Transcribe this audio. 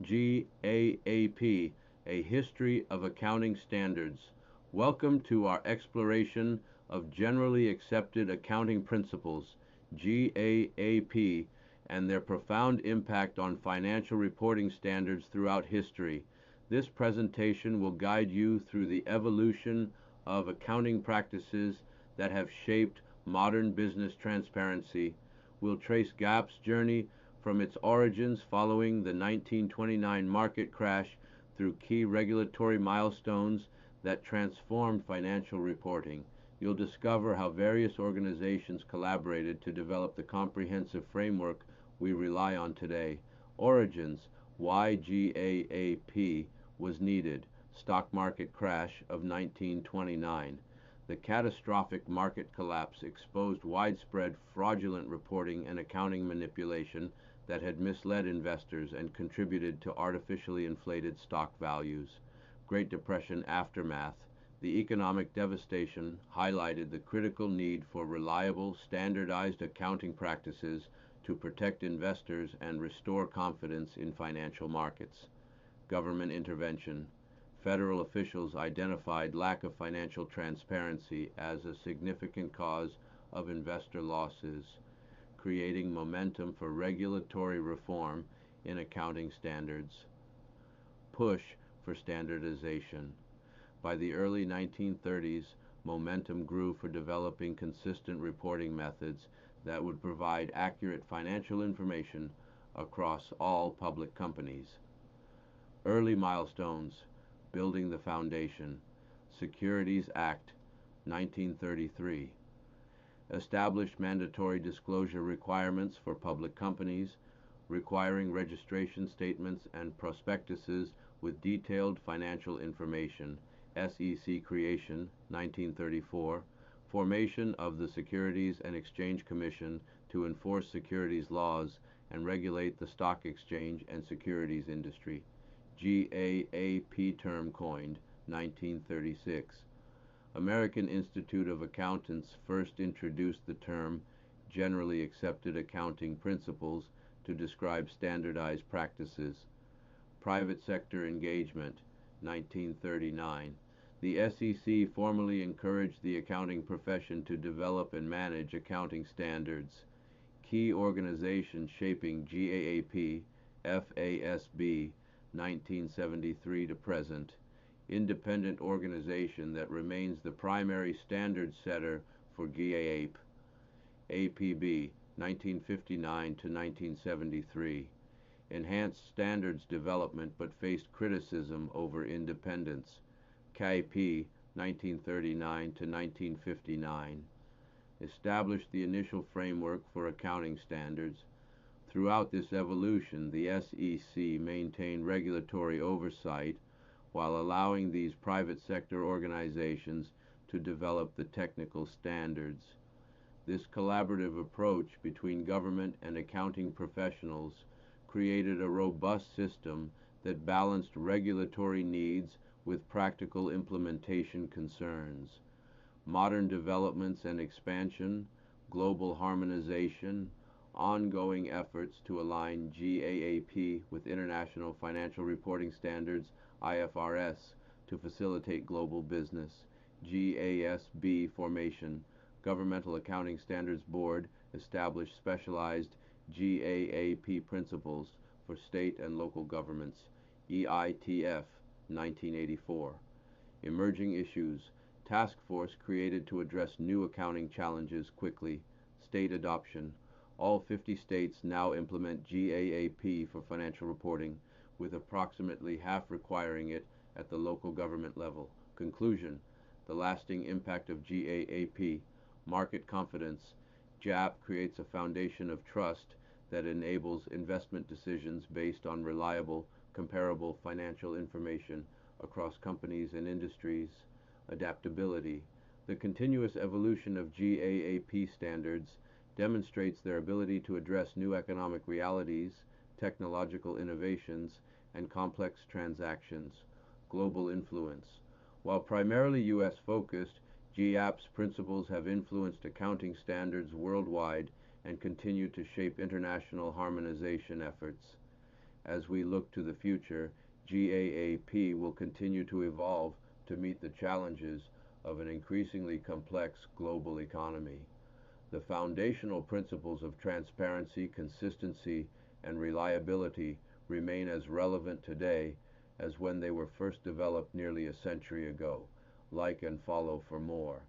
GAAP, A History of Accounting Standards. Welcome to our exploration of Generally Accepted Accounting Principles, GAAP, and their profound impact on financial reporting standards throughout history. This presentation will guide you through the evolution of accounting practices that have shaped modern business transparency. We'll trace GAAP's journey from its origins following the 1929 market crash through key regulatory milestones that transformed financial reporting. You'll discover how various organizations collaborated to develop the comprehensive framework we rely on today. Origins: why GAAP was needed. Stock market crash of 1929. The catastrophic market collapse exposed widespread fraudulent reporting and accounting manipulation that had misled investors and contributed to artificially inflated stock values. Great Depression aftermath. The economic devastation highlighted the critical need for reliable, standardized accounting practices to protect investors and restore confidence in financial markets. Government intervention. Federal officials identified lack of financial transparency as a significant cause of investor losses, creating momentum for regulatory reform in accounting standards. Push for standardization. By the early 1930s, momentum grew for developing consistent reporting methods that would provide accurate financial information across all public companies. Early milestones: building the foundation. Securities Act, 1933. Established mandatory disclosure requirements for public companies, requiring registration statements and prospectuses with detailed financial information. SEC creation, 1934. Formation of the Securities and Exchange Commission to enforce securities laws and regulate the stock exchange and securities industry. GAAP term coined, 1936. American Institute of Accountants first introduced the term Generally Accepted Accounting Principles to describe standardized practices. Private sector engagement, 1939. The SEC formally encouraged the accounting profession to develop and manage accounting standards. Key organizations shaping GAAP, FASB, 1973 to present. Independent organization that remains the primary standard setter for GAAP. APB, 1959 to 1973. Enhanced standards development but faced criticism over independence. CAIP, 1939 to 1959. Established the initial framework for accounting standards. Throughout this evolution, the SEC maintained regulatory oversight while allowing these private sector organizations to develop the technical standards. This collaborative approach between government and accounting professionals created a robust system that balanced regulatory needs with practical implementation concerns. Modern developments and expansion, global harmonization, ongoing efforts to align GAAP with International Financial Reporting Standards, IFRS, to facilitate global business. GASB formation. Governmental Accounting Standards Board established specialized GAAP principles for state and local governments. EITF, 1984. Emerging issues. Task force created to address new accounting challenges quickly. State adoption. All 50 states now implement GAAP for financial reporting, with approximately half requiring it at the local government level. Conclusion: the lasting impact of GAAP. Market confidence. GAAP creates a foundation of trust that enables investment decisions based on reliable, comparable financial information across companies and industries. Adaptability. The continuous evolution of GAAP standards demonstrates their ability to address new economic realities, technological innovations, and complex transactions. Global influence. While primarily U.S. focused, GAAP's principles have influenced accounting standards worldwide and continue to shape international harmonization efforts. As we look to the future, GAAP will continue to evolve to meet the challenges of an increasingly complex global economy. The foundational principles of transparency, consistency, and reliability remain as relevant today as when they were first developed nearly a century ago. Like and follow for more.